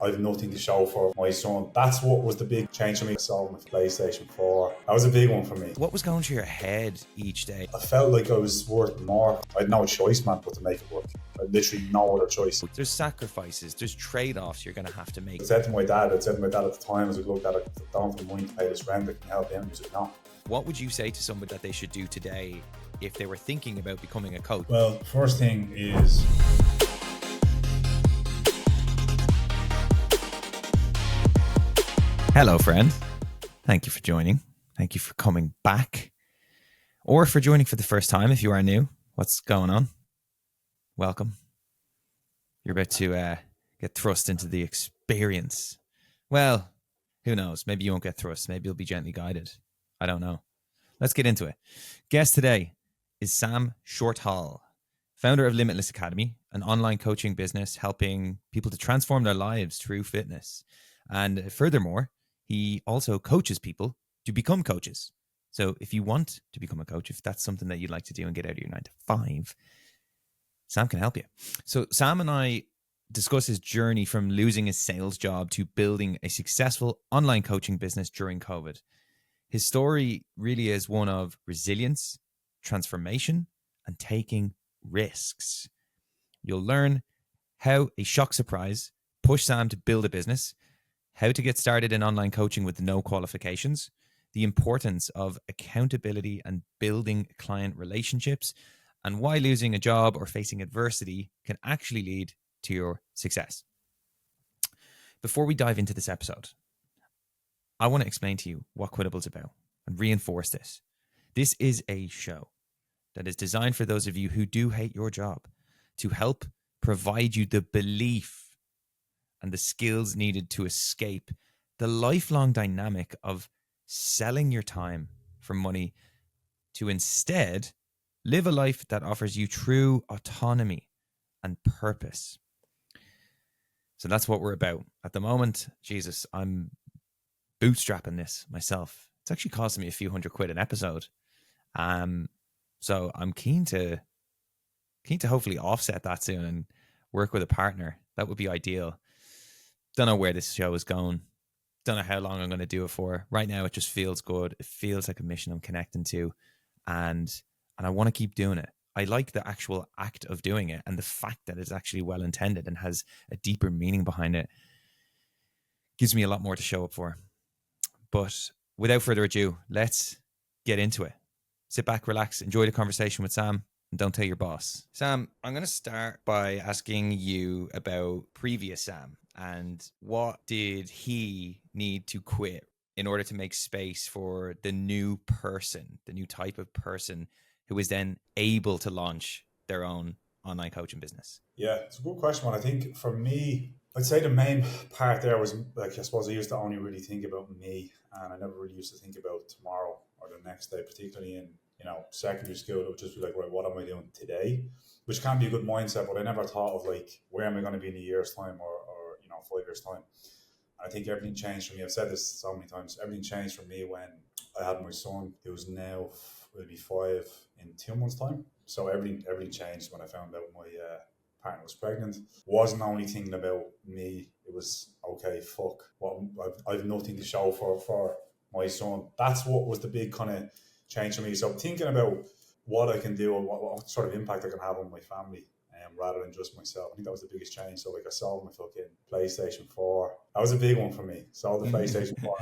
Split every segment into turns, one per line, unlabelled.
I have nothing to show for my son. That's what was the big change for me. I sold my PlayStation 4. That was a big one for me.
What was going through your head each day?
I felt like I was worth more. I had no choice, man, but to make it work. I had literally no other choice.
There's sacrifices, there's trade-offs you're going to have to make.
I said to my dad at the time, I was like, look, Dad, I don't have the money to pay this rent. I can help him. He was like, no.
What would you say to somebody that they should do today if they were thinking about becoming a coach?
Well, first thing is...
Hello, friend. Thank you for joining. Thank you for coming back. Or for joining for the first time if you are new. What's going on? Welcome. You're about to get thrust into the experience. Well, who knows? Maybe you won't get thrust. Maybe you'll be gently guided. I don't know. Let's get into it. Guest today is Sam Shortall, founder of Limitless Academy, an online coaching business helping people to transform their lives through fitness. And furthermore, he also coaches people to become coaches. So if you want to become a coach, if that's something that you'd like to do and get out of your 9 to 5, Sam can help you. So Sam and I discuss his journey from losing his sales job to building a successful online coaching business during COVID. His story really is one of resilience, transformation, and taking risks. You'll learn how a shock surprise pushed Sam to build a business, how to get started in online coaching with no qualifications, the importance of accountability and building client relationships, and why losing a job or facing adversity can actually lead to your success. Before we dive into this episode, I want to explain to you what Quittable is about and reinforce this. This is a show that is designed for those of you who do hate your job to help provide you the belief and the skills needed to escape the lifelong dynamic of selling your time for money to instead live a life that offers you true autonomy and purpose. So that's what we're about. At the moment, Jesus, I'm bootstrapping this myself. It's actually costing me a few £100 an episode. So I'm keen to hopefully offset that soon and work with a partner. That would be ideal. Don't know where this show is going. Don't know how long I'm going to do it for. Right now, it just feels good. It feels like a mission I'm connecting to. And I want to keep doing it. I like the actual act of doing it and the fact that it's actually well intended and has a deeper meaning behind it. Gives me a lot more to show up for. But without further ado, let's get into it. Sit back, relax, enjoy the conversation with Sam, and don't tell your boss. Sam, I'm going to start by asking you about previous Sam and what did he need to quit in order to make space for the new person, the new type of person who is then able to launch their own online coaching business?
Yeah, it's a good question, man. I think for me, I'd say the main part there was, like, I suppose I used to only really think about me, and I never really used to think about tomorrow or the next day, particularly in, secondary school. It would just be like, right, what am I doing today? Which can be a good mindset, but I never thought of, like, where am I going to be in a year's time or 5 years' time. And I think everything changed for me. I've said this so many times. Everything changed for me when I had my son, who's now will be 5 in 2 months' time. So everything changed when I found out my partner was pregnant. Wasn't only thinking about me. It was, okay, fuck. I've nothing to show for my son. That's what was the big kind of change for me. So thinking about what I can do and what sort of impact I can have on my family, rather than just myself. I think that was the biggest change. So, like, I sold my fucking PlayStation 4. That was a big one for me. Sold the PlayStation 4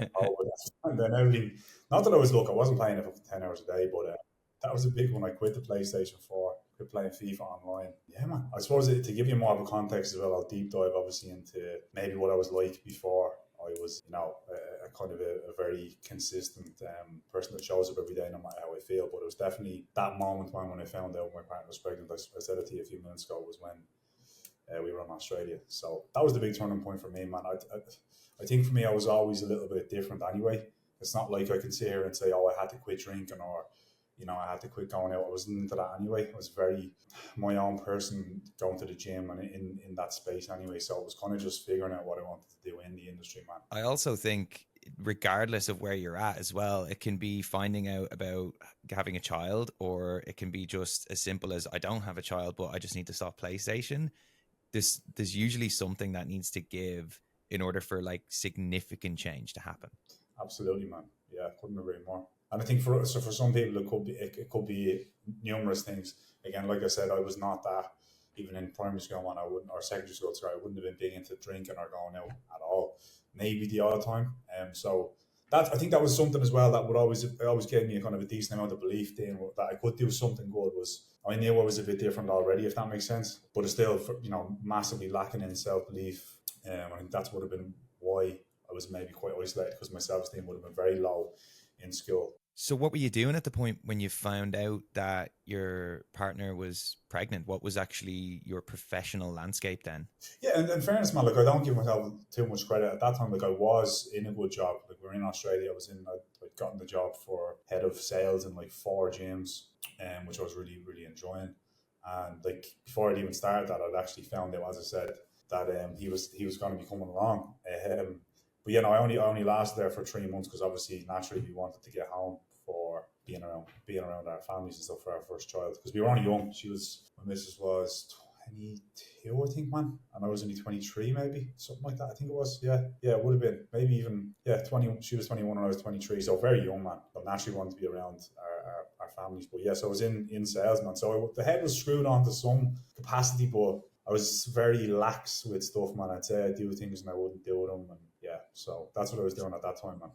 and then everything. Not that I wasn't playing it for 10 hours a day, but that was a big one. I quit the PlayStation 4, quit playing FIFA online. Yeah, man. I suppose to give you more of a context as well, I'll deep dive obviously into maybe what I was like before I was, a kind of a very consistent person that shows up every day no matter how I feel. But it was definitely that moment when I found out my partner was pregnant. I said it to you a few minutes ago, was when we were in Australia. So that was the big turning point for me, man. I think for me, I was always a little bit different anyway. It's not like I can sit here and say, oh, I had to quit drinking or I had to quit going out. I wasn't into that anyway. I was very my own person, going to the gym and in that space anyway. So I was kind of just figuring out what I wanted to do in the industry, man.
I also think regardless of where you're at as well, it can be finding out about having a child, or it can be just as simple as I don't have a child, but I just need to stop PlayStation. There's usually something that needs to give in order for like significant change to happen.
Absolutely, man. Yeah, couldn't agree more. And I think for some people it could be numerous things. Again, like I said, I was not that. Even in primary school, when I wouldn't, or secondary school, sorry, I wouldn't have been big into drinking or going out at all. Maybe the odd time. So that, I think that was something as well that would always gave me a kind of a decent amount of belief in that I could do something good. Was I knew I was a bit different already, if that makes sense, but it's still, massively lacking in self belief. I think that would have been why I was maybe quite isolated, because my self esteem would have been very low in school.
So what were you doing at the point when you found out that your partner was pregnant? What was actually your professional landscape then?
Yeah, and in fairness, man, like I don't give myself too much credit at that time. Like I was in a good job. Like we were in Australia. I'd gotten the job for head of sales in like 4 gyms, which I was really, really enjoying. And like before I'd even started that, I'd actually found out, as I said, that he was going to be coming along. But I only lasted there for 3 months, because obviously naturally we wanted to get home for being around our families and stuff for our first child, because we were only young. My missus was 22, I think, man, and I was only 23, maybe something like that. I think it was. Yeah, it would have been maybe even 20. She was 21 and I was 23, so very young, man. But naturally wanted to be around our families. But yes, I was in sales, man. So the head was screwed on to some capacity, but I was very lax with stuff, man. I'd say I'd do things and I wouldn't do them, and yeah, so that's what I was doing at that time, man.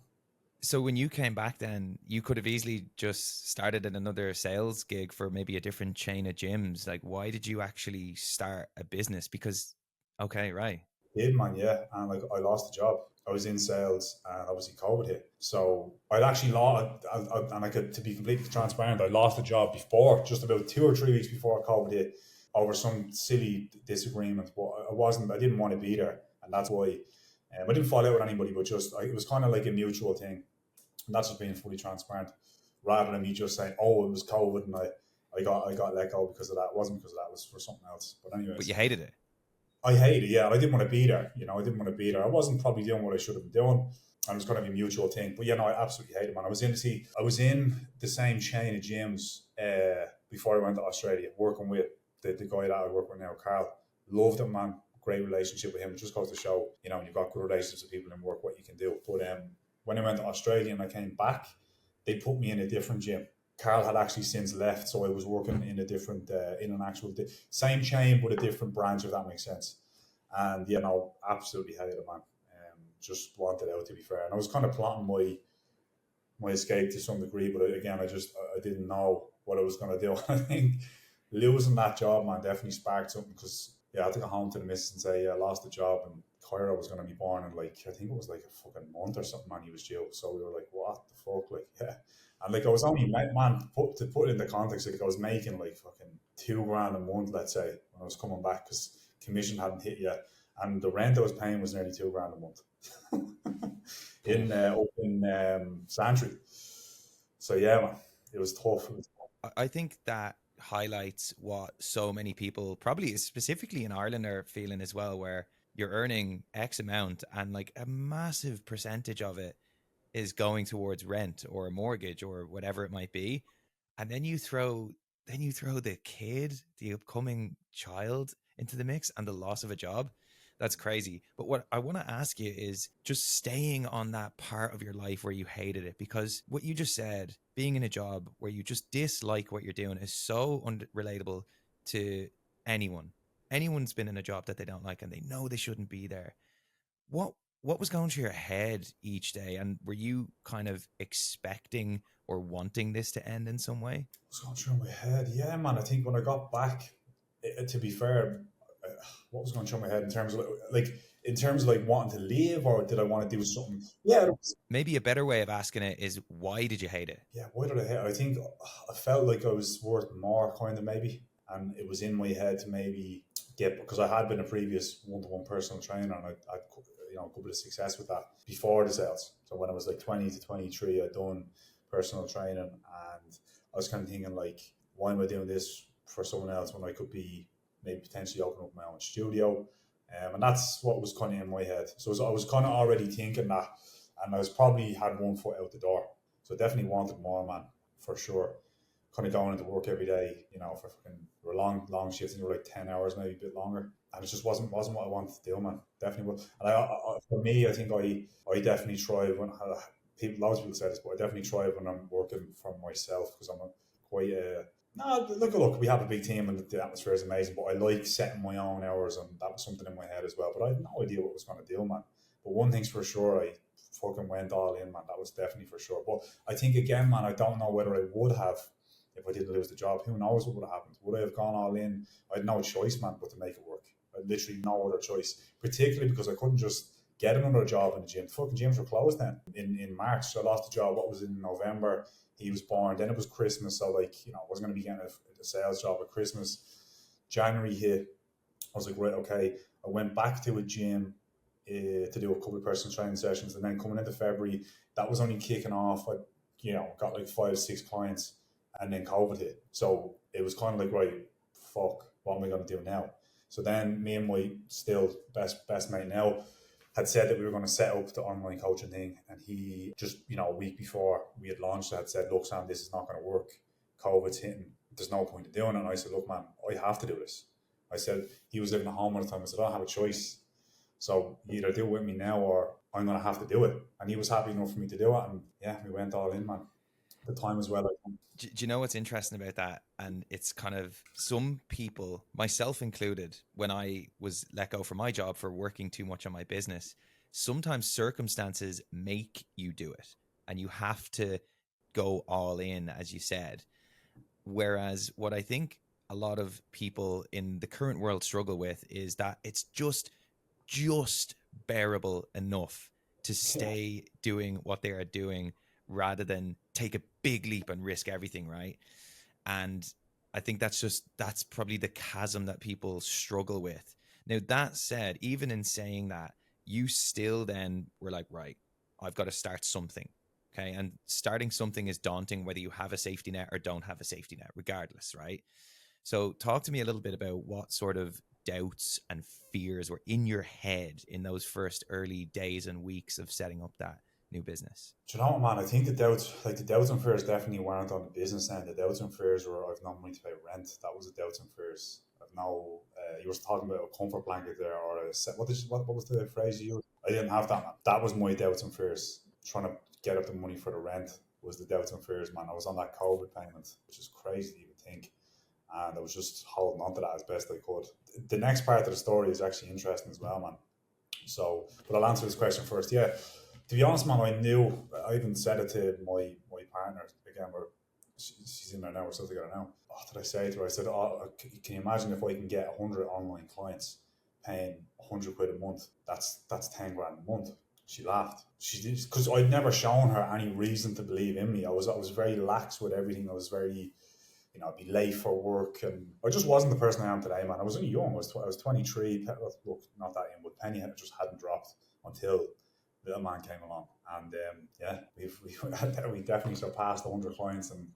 So when you came back then, you could have easily just started at another sales gig for maybe a different chain of gyms. Like, why did you actually start a business? Because, okay, right.
Did, man, yeah, and like I lost the job. I was in sales, and obviously COVID hit. So I'd actually lost, and I could, to be completely transparent, I lost the job before, just about 2 or 3 weeks before COVID hit, over some silly disagreement. But I didn't want to be there, and that's why. I didn't fall out with anybody, but it was kind of like a mutual thing. And that's just being fully transparent, rather than me just saying, "Oh, it was COVID," and I got let go because of that. It wasn't because of that; it was for something else. But
But
anyways,
you hated it.
I hated it. Yeah, I didn't want to be there. I didn't want to be there. I wasn't probably doing what I should have been doing. And it was going to be a mutual thing. But I absolutely hated it, man. I was in the same chain of gyms before I went to Australia, working with the guy that I work with now, Carl. Loved him, man. Great relationship with him. It just goes to show, when you've got good relationships with people in work, what you can do. But when I went to Australia and I came back, they put me in a different gym. Carl had actually since left, so I was working in a different, in an actual same chain but a different branch, if that makes sense. And absolutely hated it, man. Just wanted out, to be fair, and I was kind of plotting my escape to some degree, but again, I didn't know what I was going to do. I think losing that job, man, definitely sparked something, because I had to go home to the missus and say, I lost the job, and Kyra was going to be born in, like, I think it was like a fucking month or something, man. He was due, so we were like, what the fuck, like, yeah. And like I was only, man, to put it in the context, like I was making like fucking $2,000 a month, let's say, when I was coming back, because commission hadn't hit yet, and the rent I was paying was nearly $2,000 a month up in Santry. So yeah, man, it was tough.
I think that highlights what so many people, probably specifically in Ireland, are feeling as well, where you're earning X amount and like a massive percentage of it is going towards rent or a mortgage or whatever it might be. And then you throw the kid, the upcoming child, into the mix, and the loss of a job. That's crazy. But what I want to ask you is just staying on that part of your life where you hated it, because what you just said, being in a job where you just dislike what you're doing, is so unrelatable to anyone. Anyone's been in a job that they don't like and they know they shouldn't be there. What was going through your head each day, and were you kind of expecting or wanting this to end in some way?
What's going through my head? Yeah, man. I think when I got back, to be fair, what was going through my head in terms of like wanting to leave, or did I want to do something? Yeah,
Maybe a better way of asking it is, why did you hate it?
yeah. Why did I hate it? I think I felt like I was worth more, kind of, maybe, and it was in my head to maybe get, because I had been a previous one-to-one personal trainer, and I a couple of success with that before the sales. So when I was like 20 to 23, I'd done personal training, and I was kind of thinking, like, why am I doing this for someone else when I could be maybe potentially open up my own studio? And that's what was kind of in my head. So I was kind of already thinking that, and I was probably had one foot out the door. So I definitely wanted more, man, for sure. kind of going into work every day, for fucking were long shifts, and they were like 10 hours, maybe a bit longer, and it just wasn't what I wanted to do, man. Definitely was. And for me, I think I definitely thrive when loads of people say this, but I definitely thrive when I'm working for myself because I'm quite no, look, we have a big team and the atmosphere is amazing, but I like setting my own hours, and that was something in my head as well. But I had no idea what I was going to do, man. But one thing's for sure, I fucking went all in, man. That was definitely for sure. But I think, again, man, I don't know whether I would have if I didn't lose the job. Who knows what would have happened? Would I have gone all in? I had no choice, man, but to make it work. I had literally no other choice, particularly because I couldn't just get another job in the gym. The fucking gyms were closed then in March. So I lost the job. What was in November? He was born. Then it was Christmas. So, I wasn't going to be getting a sales job at Christmas. January hit. I was like, right, okay. I went back to a gym to do a couple of personal training sessions. And then coming into February, that was only kicking off. I, got like 5-6 clients, and then COVID hit. So it was kind of like, right, fuck, what am I going to do now? So then me and my still best mate now had said that we were going to set up the online coaching thing, and he just, a week before we had launched, had said, look, Sam, this is not going to work. COVID's hitting. There's no point in doing it. And I said, look, man, I have to do this. I said, he was living at home at the time. I said, I don't have a choice. So you either do it with me now or I'm going to have to do it. And he was happy enough for me to do it. And yeah, we went all in, man. The time as well.
Do you know what's interesting about that? And it's kind of some people, myself included, when I was let go from my job for working too much on my business, sometimes circumstances make you do it and you have to go all in, as you said. Whereas what I think a lot of people in the current world struggle with is that it's just bearable enough to stay doing what they are doing rather than take a big leap and risk everything, right? And I think that's probably the chasm that people struggle with. Now, that said, even in saying that, you still then were like, right, I've got to start something. Okay. And starting something is daunting, whether you have a safety net or don't have a safety net, regardless, right? So talk to me a little bit about what sort of doubts and fears were in your head in those first early days and weeks of setting up that new business.
Do you know what, man? I think the doubts and fears definitely weren't on the business end. The doubts and fears were, I've no money to pay rent. That was the doubts and fears. I've no, you were talking about a comfort blanket there, or what was the phrase you used? I didn't have that, man. That was my doubts and fears. Trying to get up the money for the rent was the doubts and fears, man. I was on that COVID payment, which is crazy to even think. And I was just holding on to that as best I could. The next part of the story is actually interesting as well, man. So, but I'll answer this question first. Yeah, to be honest, man, I even said it to my partner. Again, she's in there now, we're still together now. What did I say to her? I said, can you imagine if I can get 100 online clients paying 100 quid a month? That's 10 grand a month. She laughed. She did, because I'd never shown her any reason to believe in me. I was very lax with everything. I was very, I'd be late for work, and I just wasn't the person I am today, man. I was only young. I was 23. Look, not that young, but penny just hadn't dropped until little man came along, and yeah, we definitely surpassed 100 clients, and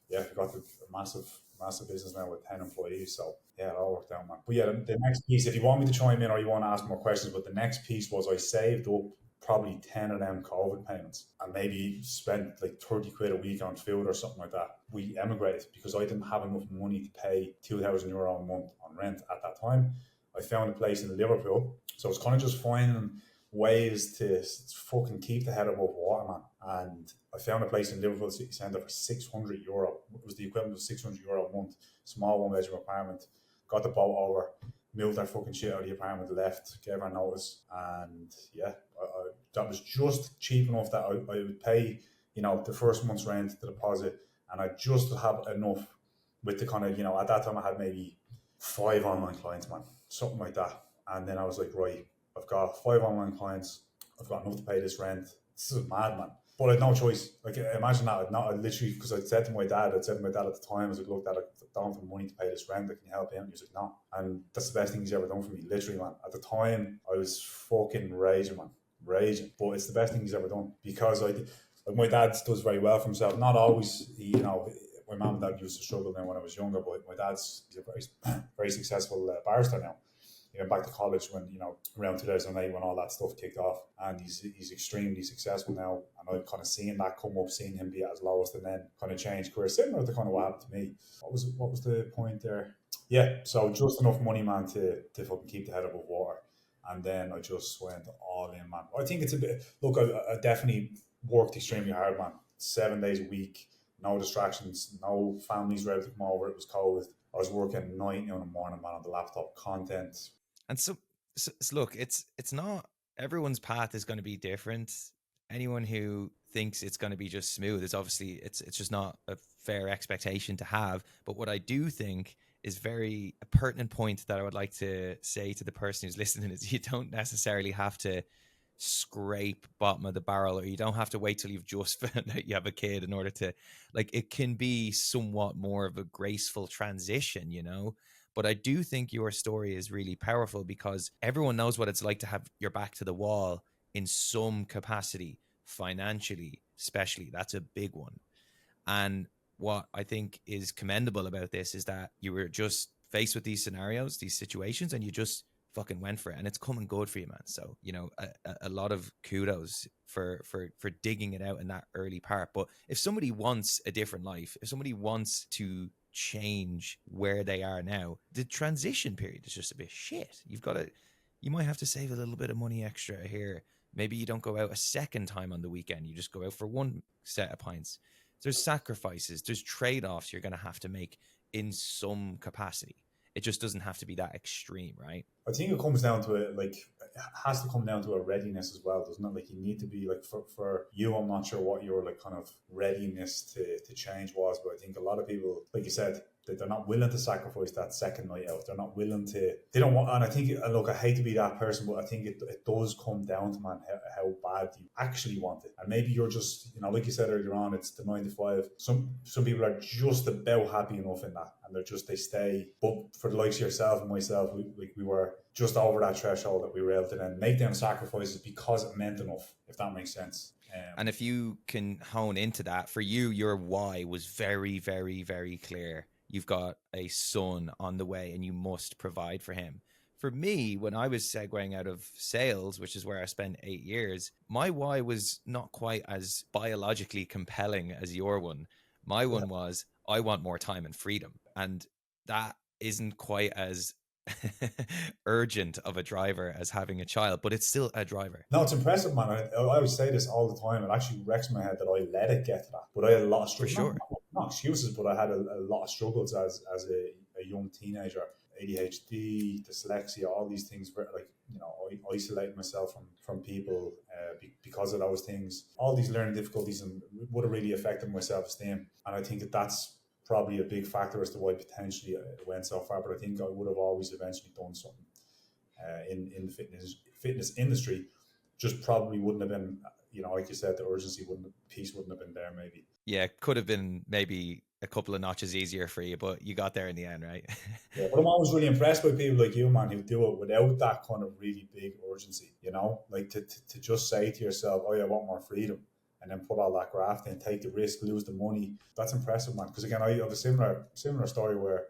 yeah, we got a massive business now with 10 employees. So yeah, it all worked out, man. But yeah, the next piece, if you want me to chime in or you want to ask more questions, but the next piece was I saved up probably 10 of them COVID payments and maybe spent like 30 quid a week on food or something like that. We emigrated because I didn't have enough money to pay €2,000 a month on rent at that time. I found a place in Liverpool, so it's kind of just finding ways to fucking keep the head above water, man. And I found a place in Liverpool city centre for €600. It was the equivalent of €600 a month. Small one bedroom apartment. Got the boat over, moved that fucking shit out of the apartment, left, gave her notice, and yeah, that was just cheap enough that I would pay, the first month's rent, the deposit, and I just have enough with the kind of, at that time I had maybe 5 online clients, man, something like that. And then I was like, right, I've got 5 online clients. I've got enough to pay this rent. This is mad, man. But I had no choice. Like, imagine that. I literally, because I said to my dad at the time, I was like, look, Dad, I don't have money to pay this rent. Can you help him? And he was like, no. And that's the best thing he's ever done for me, literally, man. At the time, I was fucking raging, man. Raging. But it's the best thing he's ever done because my dad does very well for himself. Not always, my mum and dad used to struggle then when I was younger, but my he's a very, very successful barrister now. back to college when, around 2008 when all that stuff kicked off. And he's extremely successful now. And I've kind of seen that come up, seen him be at his lowest and then kind of change career, similar to kind of what happened to me. What was the point there? Yeah, so just enough money, man, to fucking keep the head above water. And then I just went all in, man. I think it's a bit, look, I definitely worked extremely hard, man. 7 days a week, no distractions, no families ready to come over. It was COVID. I was working night in the morning, man, on the laptop, content.
And so look, it's not, everyone's path is going to be different. Anyone who thinks it's going to be just smooth is obviously, it's just not a fair expectation to have. But what I do think is very a pertinent point that I would like to say to the person who's listening is you don't necessarily have to scrape bottom of the barrel, or you don't have to wait till you've just found out you have a kid in order to, like, it can be somewhat more of a graceful transition, but I do think your story is really powerful because everyone knows what it's like to have your back to the wall in some capacity, financially especially. That's a big one. And what I think is commendable about this is that you were just faced with these scenarios, these situations, and you just fucking went for it, and it's coming good for you, man. So, a lot of kudos for digging it out in that early part. But if somebody wants a different life, if somebody wants to change where they are now, the transition period is just a bit shit. You might have to save a little bit of money extra here. Maybe you don't go out a second time on the weekend. You just go out for one set of pints. There's sacrifices, there's trade-offs you're going to have to make in some capacity. It just doesn't have to be that extreme, right?
I think it comes down to it has to come down to a readiness as well, doesn't it? Like, you need to be like, for you, I'm not sure what your like kind of readiness to change was, but I think a lot of people, like you said, that they're not willing to sacrifice that second night out. They're not willing to, they don't want, and I think, look, I hate to be that person, but I think it does come down to, man, how bad you actually want it. And maybe you're just, like you said earlier on, it's the 9 to 5. Some people are just about happy enough in that, and they stay. But for the likes of yourself and myself, we were just over that threshold that we were able to then make them sacrifices because it meant enough, if that makes sense.
And if you can hone into that, for you, your why was very, very, very clear. You've got a son on the way and you must provide for him. For me, when I was segueing out of sales, which is where I spent 8 years, my why was not quite as biologically compelling as your one. My one was, I want more time and freedom. And that isn't quite as urgent of a driver as having a child, but it's still a driver.
No, it's impressive, man. I always say this all the time. It actually wrecks my head that I let it get to that. But I had a lot of struggles.
For sure.
Not excuses, but I had a lot of struggles as a young teenager. ADHD, dyslexia, all these things, I isolated myself from people because of those things. All these learning difficulties and would have really affected my self-esteem. And I think that's probably a big factor as to why potentially it went so far. But I think I would have always eventually done something in the fitness industry. Just probably wouldn't have been, like you said, the urgency wouldn't have been there maybe.
Yeah, it could have been maybe a couple of notches easier for you, but you got there in the end, right?
Yeah, but I'm always really impressed by people like you, man, who do it without that kind of really big urgency, like to just say to yourself, oh yeah, I want more freedom, and then put all that graft in, take the risk, lose the money. That's impressive, man. Because again, I have a similar story where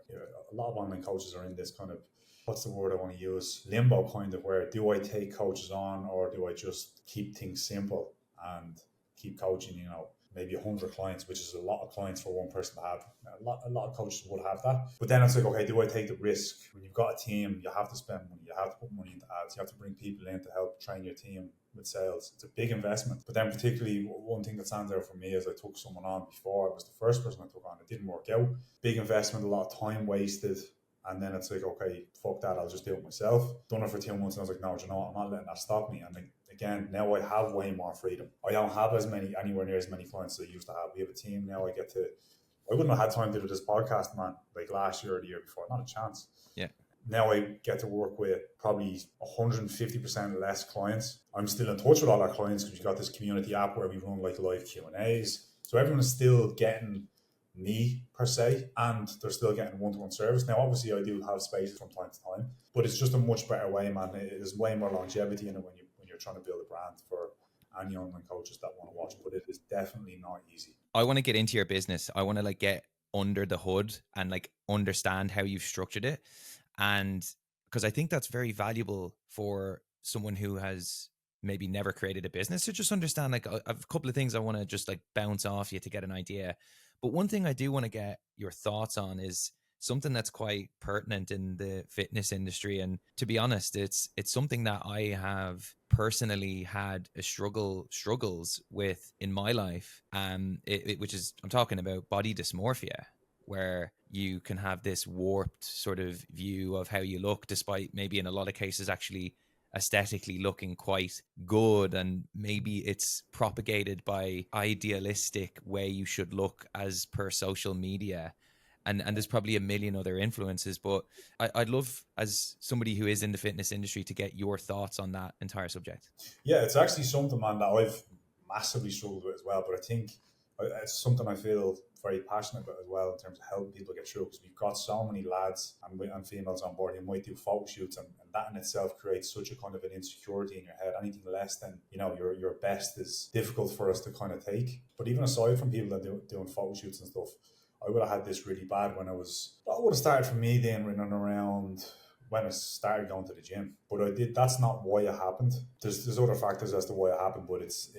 a lot of online coaches are in this kind of, what's the word I want to use, limbo kind of, where do I take coaches on or do I just keep things simple and keep coaching, maybe 100 clients, which is a lot of clients for one person to have. A lot of coaches would have that. But then it's like, okay, do I take the risk? When you've got a team, you have to spend money, you have to put money into ads, you have to bring people in to help train your team with sales. It's a big investment. But then particularly one thing that stands out for me is I took someone on before. I was the first person I took on. It didn't work out. Big investment, a lot of time wasted. And then it's like, okay, fuck that, I'll just do it myself. Done it for 2 months and I was like, no, do you know what? I'm not letting that stop me. And again, now I have way more freedom. I don't have anywhere near as many clients as I used to have. We have a team now. I wouldn't have had time to do this podcast, man, like last year or the year before. Not a chance.
Yeah.
Now I get to work with probably 150% less clients. I'm still in touch with all our clients because we've got this community app where we run like live Q&As. So everyone is still getting me per se, and they're still getting one-to-one service. Now, obviously, I do have spaces from time to time, but it's just a much better way, man. There's way more longevity in it when you're trying to build a brand for any online coaches that want to watch, but it is definitely not easy.
I want to get into your business. I want to get under the hood and understand how you've structured it. And because I think that's very valuable for someone who has maybe never created a business to just understand. Like, I have a couple of things I want to just like bounce off you to get an idea. But one thing I do want to get your thoughts on is something that's quite pertinent in the fitness industry. And to be honest, it's something that I have personally had a struggles with in my life. Which is, I'm talking about body dysmorphia, where you can have this warped sort of view of how you look, despite maybe in a lot of cases actually aesthetically looking quite good, and maybe it's propagated by idealistic way you should look as per social media, and there's probably a million other influences. But I'd love, as somebody who is in the fitness industry, to get your thoughts on that entire subject.
Yeah, it's actually something, man, that I've massively struggled with as well. But I think it's something I feel very passionate about as well in terms of helping people get through, because we've got so many lads and females on board who might do photo shoots, and that in itself creates such a kind of an insecurity in your head. Anything less than, you know, your best is difficult for us to kind of take. But even aside from people that doing photo shoots and stuff, I would have had this really bad when I would have started for me then running around when I started going to the gym. But I did. That's not why it happened. There's other factors as to why it happened, but it's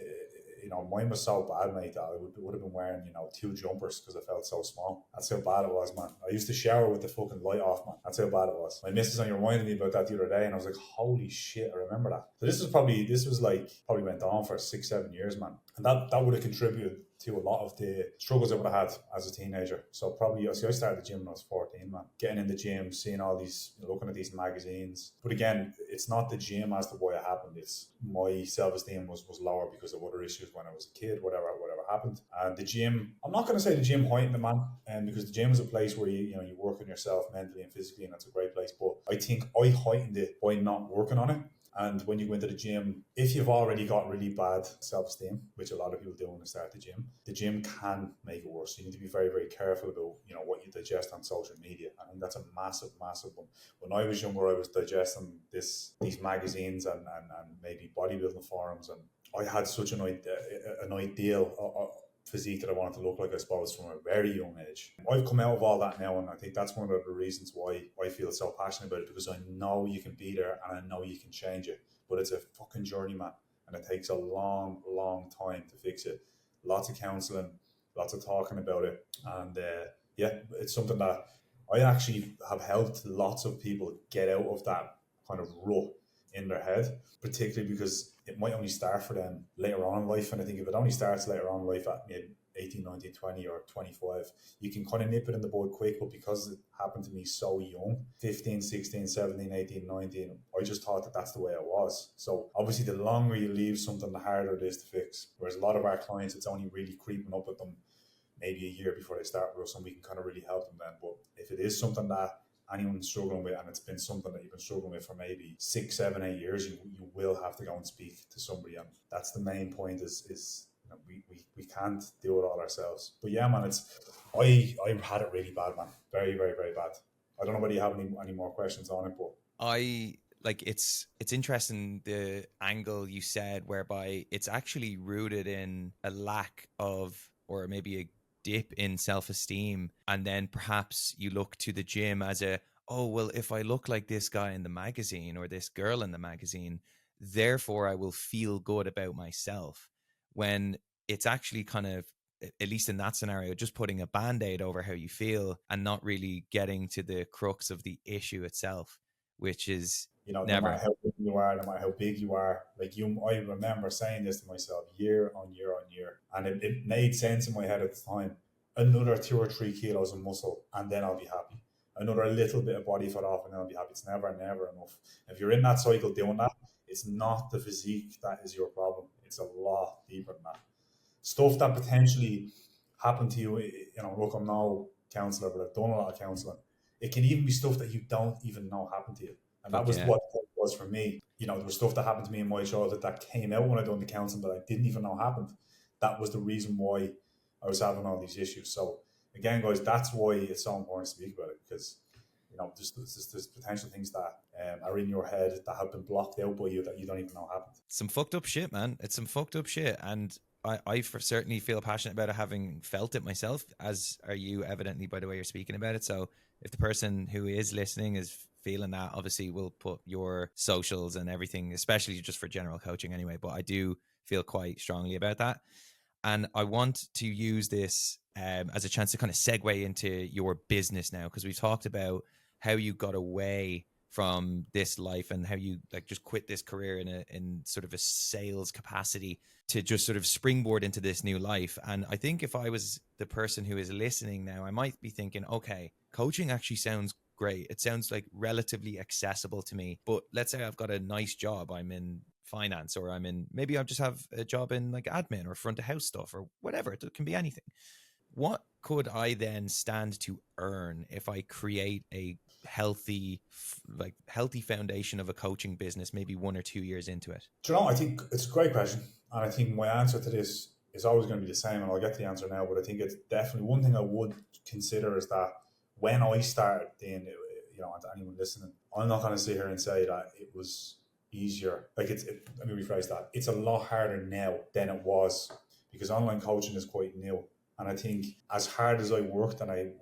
you know, mine was so bad, mate, that I would have been wearing, you know, 2 jumpers because I felt so small. That's how bad it was, man. I used to shower with the fucking light off, man. That's how bad it was. My missus only reminded me about that the other day, and I was like, holy shit, I remember that. So this was probably went on for 6-7 years, man. And that would have contributed to a lot of the struggles I would have had as a teenager. So probably, I started the gym when I was 14, man. Getting in the gym, seeing all these, looking at these magazines. But again, it's not the gym as to why it happened. It's my self-esteem was lower because of other issues when I was a kid, whatever happened. And the gym, I'm not going to say the gym heightened it, man, because the gym is a place where you work on yourself mentally and physically, and that's a great place. But I think I heightened it by not working on it. And when you go into the gym, if you've already got really bad self-esteem, which a lot of people do when they start the gym can make it worse. So you need to be very, very careful about, what you digest on social media. I think that's a massive, massive one. When I was younger, I was digesting these magazines and maybe bodybuilding forums, and I had such an ideal physique that I wanted to look like, I suppose, from a very young age. I've come out of all that now, and I think that's one of the reasons why I feel so passionate about it, because I know you can be there and I know you can change it, but it's a fucking journey, man, and it takes a long, long time to fix it. Lots of counselling, lots of talking about it, and it's something that I actually have helped lots of people get out of that kind of rut in their head, particularly because it might only start for them later on in life. And I think if it only starts later on in life at 18, 19, 20 or 25, you can kind of nip it in the bud quick. But because it happened to me so young, 15, 16, 17, 18, 19, I just thought that that's the way it was. So obviously the longer you leave something, the harder it is to fix. Whereas a lot of our clients, it's only really creeping up at them maybe a year before they start with us, and we can kind of really help them then. But if it is something that anyone's struggling with, and it's been something that you've been struggling with for maybe 6, 7, 8 years, you will have to go and speak to somebody. And that's the main point is we can't do it all ourselves. But yeah, man, I had it really bad, man. Very, very, very bad. I don't know whether you have any more questions on it, but
it's interesting the angle you said, whereby it's actually rooted in a lack of, or maybe a dip in self-esteem, and then perhaps you look to the gym as oh well, if I look like this guy in the magazine or this girl in the magazine, therefore I will feel good about myself, when it's actually kind of, at least in that scenario, just putting a band-aid over how you feel and not really getting to the crux of the issue itself, which is
no
never.
matter how big you are, no matter how big you are, I remember saying this to myself year on year on year, and it made sense in my head at the time. Another 2 or 3 kilos of muscle, and then I'll be happy. Another little bit of body fat off, and then I'll be happy. It's never enough. If you're in that cycle doing that, it's not the physique that is your problem. It's a lot deeper than that. Stuff that potentially happened to you, look, I'm no counsellor, but I've done a lot of counselling. It can even be stuff that you don't even know happened to you. And that was what it was for me. There was stuff that happened to me in my childhood that came out when I done the counselling that I didn't even know happened. That was the reason why I was having all these issues. So again, guys, that's why it's so important to speak about it, because there's potential things that are in your head that have been blocked out by you that you don't even know happened.
Some fucked up shit, man. It's some fucked up shit, and I certainly feel passionate about it, having felt it myself, as are you, evidently, by the way you're speaking about it. So if the person who is listening is feeling that. Obviously, we'll put your socials and everything, especially just for general coaching anyway, but I do feel quite strongly about that. And I want to use this as a chance to kind of segue into your business now, because we've talked about how you got away from this life and how you like just quit this career in sort of a sales capacity to just sort of springboard into this new life. And I think if I was the person who is listening now, I might be thinking, okay, coaching actually sounds great. It sounds like relatively accessible to me. But let's say I've got a nice job. I'm in finance, or maybe I just have a job in like admin or front of house stuff or whatever. It can be anything. What could I then stand to earn if I create a healthy foundation of a coaching business, maybe 1 or 2 years into it?
Do you know, I think it's a great question. And I think my answer to this is always going to be the same. And I'll get the answer now. But I think it's definitely one thing I would consider is that when I started, then, you know, to anyone listening, I'm not going to sit here and say that it was easier. Like let me rephrase that. It's a lot harder now than it was, because online coaching is quite new. And I think as hard as I worked, and I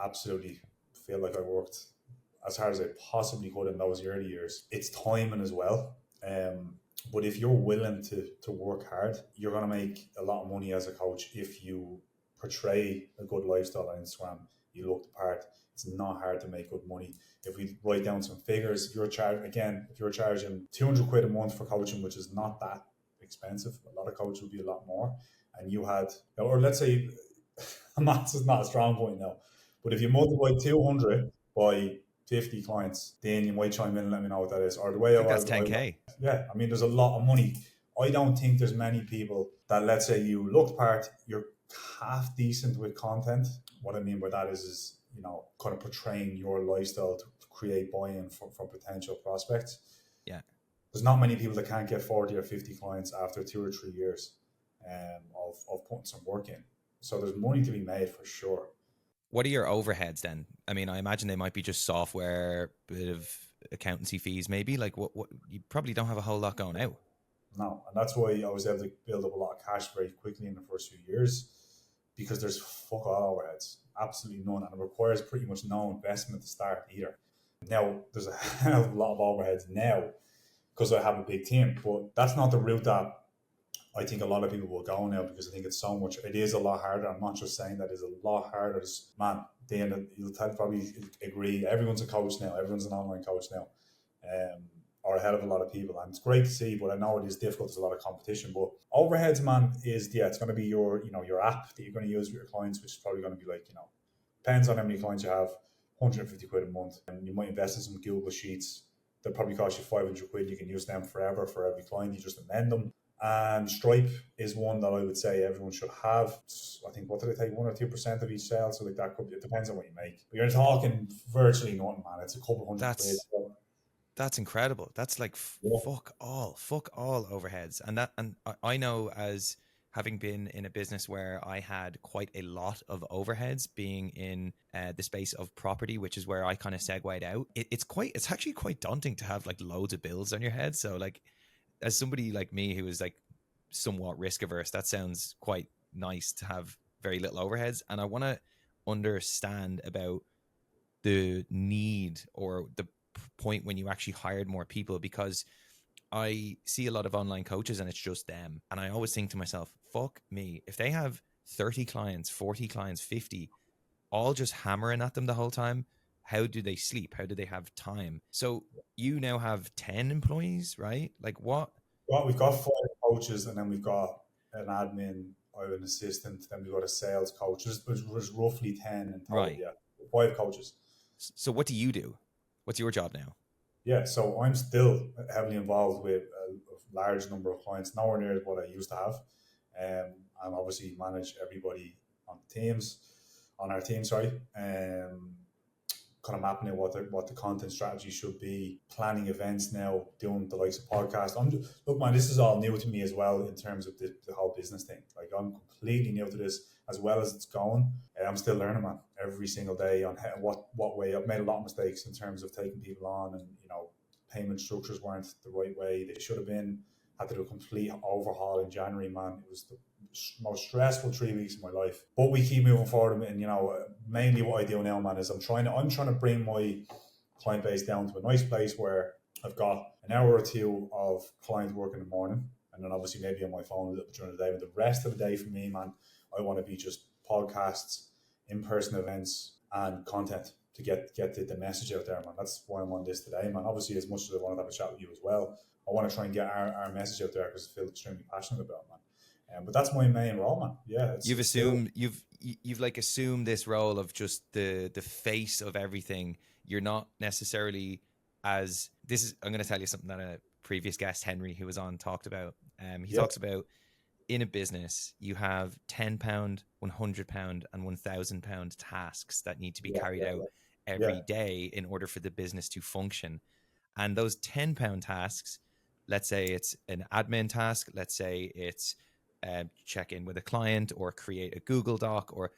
absolutely feel like I worked as hard as I possibly could in those early years, it's timing as well. But if you're willing to work hard, you're going to make a lot of money as a coach if you portray a good lifestyle on Instagram. You look the part. It's not hard to make good money. If we write down some figures, if you're charging 200 quid a month for coaching, which is not that expensive, a lot of coaches would be a lot more. And you had, or let's say, maths is not a strong point now, but if you multiply 200 by 50 clients, then you might chime in and let me know what that is. Or the way
I think that's 10K.
Yeah, I mean, there's a lot of money. I don't think there's many people that, let's say you look the part, you're half decent with content. What I mean by that is you know, kind of portraying your lifestyle to create buy-in from potential prospects.
Yeah.
There's not many people that can't get 40 or 50 clients after 2 or 3 years of putting some work in. So there's money to be made for sure.
What are your overheads then? I mean, I imagine they might be just software, bit of accountancy fees, maybe. Like what you probably don't have a whole lot going out.
No, and that's why I was able to build up a lot of cash very quickly in the first few years, because there's fuck all overheads, absolutely none, and it requires pretty much no investment to start either. Now, there's a hell of a lot of overheads now because I have a big team, but that's not the route that I think a lot of people will go now, because I think it is a lot harder. I'm not just saying that it's a lot harder. Man, Dan, you'll probably agree, everyone's a coach now, everyone's an online coach now. Or a hell of a lot of people, and it's great to see, but I know it is difficult. There's a lot of competition, but overheads, man, it's going to be your app that you're going to use with your clients, which is probably going to be like, depends on how many clients you have, 150 quid a month, and you might invest in some Google Sheets that probably cost you 500 quid. You can use them forever for every client. You just amend them. And Stripe is one that I would say everyone should have. I think, what did I take, 1 or 2% of each sale? So like that it depends on what you make. But you're talking virtually nothing, man. It's a couple hundred quid.
That's incredible. That's like fuck all overheads. And I know, as having been in a business where I had quite a lot of overheads, being in the space of property, which is where I kind of segued out. It's actually quite daunting to have like loads of bills on your head. So like, as somebody like me who is like somewhat risk averse, that sounds quite nice to have very little overheads. And I want to understand about the need or the point when you actually hired more people, because I see a lot of online coaches and it's just them. And I always think to myself, fuck me, if they have 30 clients, 40 clients, 50, all just hammering at them the whole time, how do they sleep? How do they have time? So you now have 10 employees, right? Like what?
Well, we've got 5 coaches, and then we've got an admin, I have an assistant, then we've got a sales coach. There's roughly 10 in total,
right.
Yeah. 5 coaches.
So what do you do? What's your job now?
Yeah, so I'm still heavily involved with a large number of clients, nowhere near what I used to have. And obviously manage everybody on our team, kind of mapping out what the content strategy should be, planning events now, doing the likes of podcasts. Look, man, this is all new to me as well in terms of the whole business thing. Like, I'm completely new to this as well as it's going. I'm still learning, man, every single day on what way. I've made a lot of mistakes in terms of taking people on, and payment structures weren't the right way they should have been. Had to do a complete overhaul in January, man. It was the most stressful 3 weeks of my life. But we keep moving forward, and mainly what I do now, man, is I'm trying to bring my client base down to a nice place where I've got an hour or two of client work in the morning, and then obviously maybe on my phone a little bit during the day. But the rest of the day for me, man, I want to be just podcasts, in-person events, and content to get the message out there, man. That's why I'm on this today, man. Obviously, as much as I want to have a chat with you as well, I want to try and get our message out there because I feel extremely passionate about it, man. But that's my main role, man. Yeah,
You've like assumed this role of just the face of everything. You're not necessarily I'm going to tell you something that a previous guest, Henry, who was on, talked about. He talks about, in a business, you have £10, £100 and £1,000 tasks that need to be carried out every day in order for the business to function. And those £10 tasks, let's say it's an admin task, let's say it's check in with a client or create a Google Doc, or,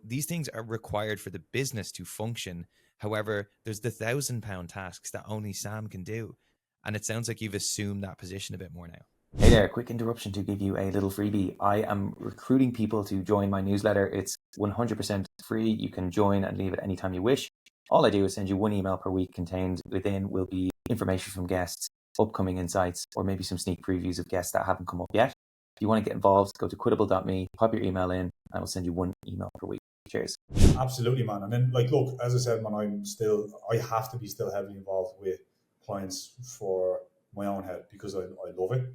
these things are required for the business to function. However, there's the £1,000 tasks that only Sam can do. And it sounds like you've assumed that position a bit more now. Hey there, quick interruption to give you a little freebie. I am recruiting people to join my newsletter. It's 100% free. You can join and leave it anytime you wish. All I do is send you one email per week. Contained within will be information from guests, upcoming insights, or maybe some sneak previews of guests that haven't come up yet. If you want to get involved, go to quittable.me, pop your email in, and I will send you one email per week. Cheers.
Absolutely, man. And then, look, as I said, man, I have to be still heavily involved with clients for my own head because I love it.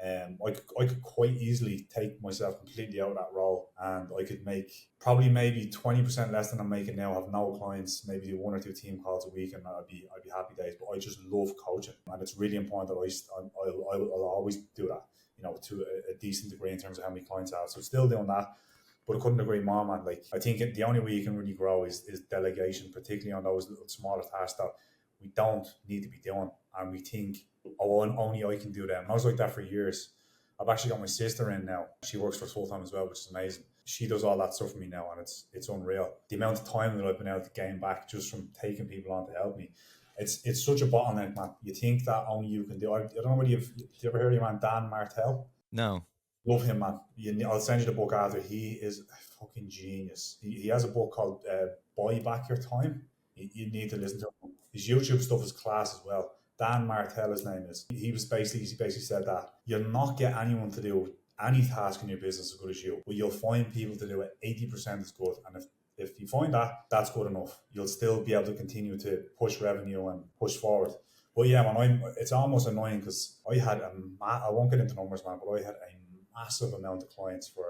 I could quite easily take myself completely out of that role, and I could make probably maybe 20% less than I'm making now, have no clients, maybe do 1 or 2 team calls a week, and I'd be happy days. But I just love coaching, and it's really important that I'll always do that, to a decent degree in terms of how many clients I have. So still doing that. But I couldn't agree more, man. Like, I think the only way you can really grow is delegation, particularly on those little smaller tasks that we don't need to be doing, and we think, oh, only I can do them. And I was like that for years. I've actually got my sister in now. She works for full time as well, which is amazing. She does all that stuff for me now, and it's unreal. The amount of time that I've been able to gain back just from taking people on to help me. It's such a bottleneck, man. You think that only you can do. I don't know whether you ever heard of your man Dan Martell?
No.
Love him, man. I'll send you the book after. He is a fucking genius. He has a book called Buy Back Your Time. You need to listen to him. His YouTube stuff is class as well. Dan Martell, his name is. He basically said that you'll not get anyone to do any task in your business as good as you, but you'll find people to do it 80% as good. And if you find that, that's good enough. You'll still be able to continue to push revenue and push forward. But yeah, man, it's almost annoying because I won't get into numbers, man, but I had a massive amount of clients for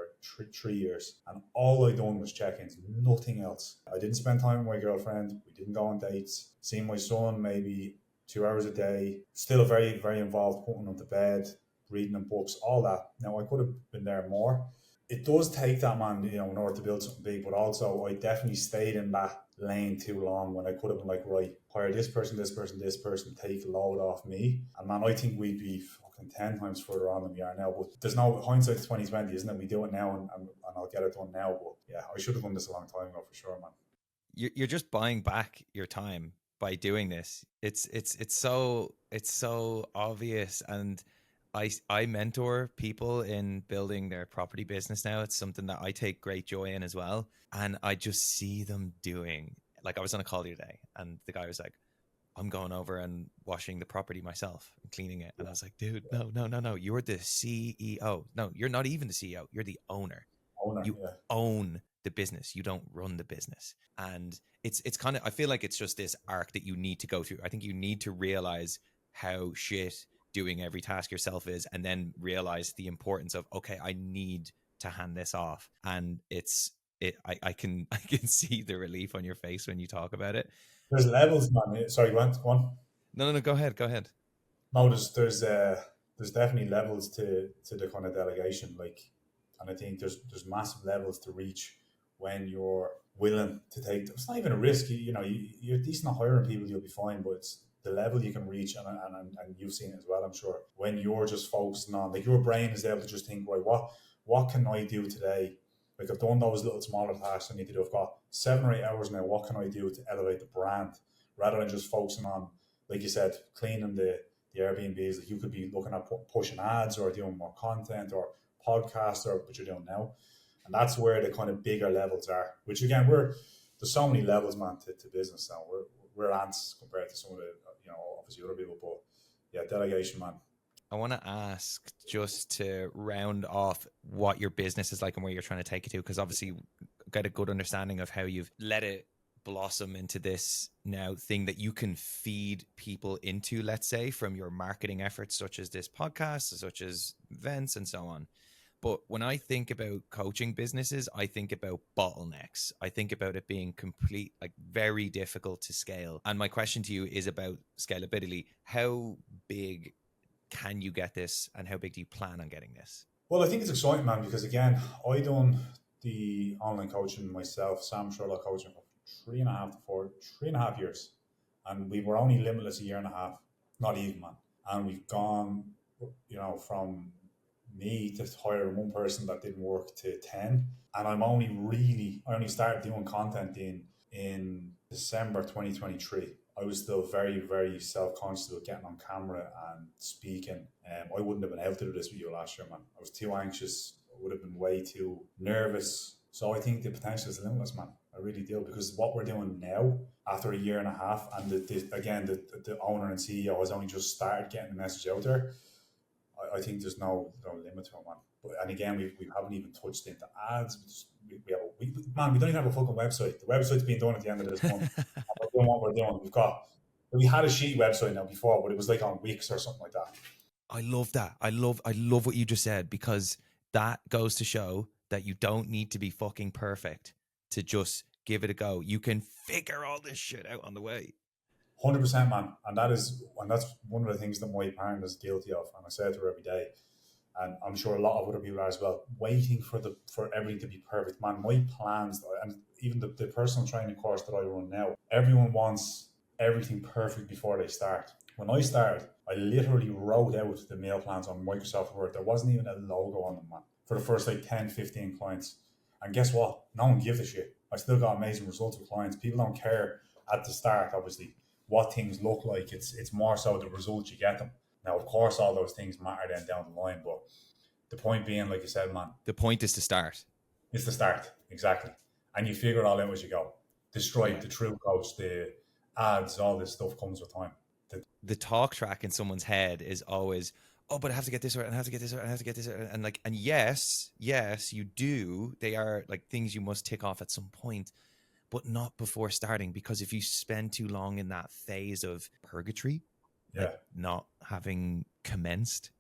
3 years, and all I done was check-ins, nothing else. I didn't spend time with my girlfriend. We didn't go on dates. Seeing my son maybe 2 hours a day. Still very, very involved, putting him to bed, reading him books, all that. Now, I could have been there more. It does take that, man, in order to build something big, but also I definitely stayed in that lane too long when I could have been like, right, hire this person, take a load off me. And man, I think we'd be fucking 10 times further on than we are now. But there's no hindsight 2020, isn't it? We do it now and I'll get it done now. But yeah, I should have done this a long time ago for sure, man.
You're just buying back your time by doing this. It's so obvious. And I mentor people in building their property business now. It's something that I take great joy in as well. And I just see them doing, like, I was on a call the other day and the guy was like, I'm going over and washing the property myself and cleaning it. And I was like, dude, no. You're the CEO. No, you're not even the CEO. You're the owner. You own the business. You don't run the business. And it's kind of, I feel like it's just this arc that you need to go through. I think you need to realize how shit doing every task yourself is, and then realize the importance of, okay, I need to hand this off. And I can see the relief on your face when you talk about it.
There's levels, man. Sorry, go on.
No, go ahead.
No, there's definitely levels to the kind of delegation, like, and I think there's massive levels to reach when you're willing to take. It's not even a risk. You're decent at hiring people, you'll be fine, but it's the level you can reach, and you've seen it as well, I'm sure. When you're just focusing on, like, your brain is able to just think, right, what can I do today? Like, I've done those little smaller tasks I need to do. I've got 7 or 8 hours now. What can I do to elevate the brand, rather than just focusing on, like you said, cleaning the Airbnbs? Like, you could be looking at pushing ads or doing more content or podcasts or what you're doing now. And that's where the kind of bigger levels are, which again, there's so many levels, man, to business now. we're ants compared to some of the, obviously other people. But yeah, delegation, man.
I want to ask, just to round off, what your business is like and where you're trying to take it to, because obviously got a good understanding of how you've let it blossom into this now thing that you can feed people into, let's say, from your marketing efforts, such as this podcast, such as events and so on. But when I think about coaching businesses, I think about bottlenecks. I think about it being very difficult to scale. And my question to you is about scalability. How big can you get this, and how big do you plan on getting this?
Well, I think it's exciting, man, because again, I done the online coaching myself, Sam Shortall coaching, for 3.5 years. And we were only limitless a year and a half, not even, man. And we've gone, from me to hire one person that didn't work to 10. And I only started doing content in December 2023. I was still very, very self-conscious about getting on camera and speaking. I wouldn't have been able to do this with you last year, man. I was too anxious. I would have been way too nervous. So I think the potential is limitless, man. I really do, because what we're doing now after a year and a half, and the owner and CEO has only just started getting the message out there. I think there's no limit to it, man. And again, we haven't even touched into ads. We don't even have a fucking website. The website's being done at the end of this month. We're doing what we're doing. We had a shitty website now before, but it was like on Wix or something like that.
I love that. I love what you just said, because that goes to show that you don't need to be fucking perfect to just give it a go. You can figure all this shit out on the way.
100%, man. And that's one of the things that my partner is guilty of. And I say it to her every day. And I'm sure a lot of other people are as well, waiting for everything to be perfect. Man, my plans, and even the personal training course that I run now, everyone wants everything perfect before they start. When I started, I literally wrote out the meal plans on Microsoft Word. There wasn't even a logo on them, man, for the first 10, 15 clients. And guess what? No one gives a shit. I still got amazing results with clients. People don't care at the start, obviously, what things look like. It's more so the results you get them. Now, of course, all those things matter then down the line, but the point being, like you said, man,
the point is to start.
It's to start, exactly. And you figure it all out as you go. The stripe, the true coach, the ads, all this stuff comes with time.
The talk track in someone's head is always, oh, but I have to get this right, and I have to get this right, and I have to get this right. And yes, you do. They are like things you must tick off at some point, but not before starting, because if you spend too long in that phase of purgatory, like not having commenced,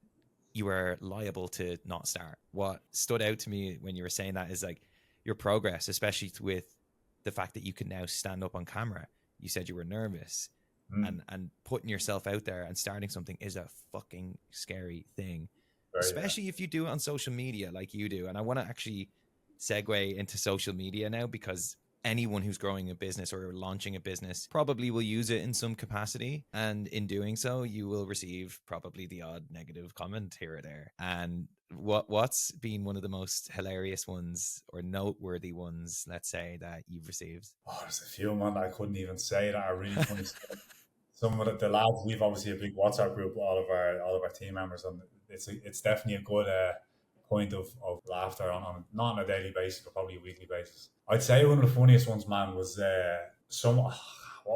you are liable to not start. What stood out to me when you were saying that is like your progress, especially with the fact that you can now stand up on camera. You said you were nervous, and putting yourself out there and starting something is a fucking scary thing, especially if you do it on social media like you do. And I want to actually segue into social media now, because anyone who's growing a business or launching a business probably will use it in some capacity. And in doing so, you will receive probably the odd negative comment here or there. And what's been one of the most hilarious ones or noteworthy ones, let's say, that you've received?
Oh, there's a few, man. I couldn't even say that. I really couldn't say. Some of the lads, we've obviously a big WhatsApp group, all of our team members, and it's definitely a good point of laughter on not on a daily basis, but probably a weekly basis. I'd say one of the funniest ones, man, was what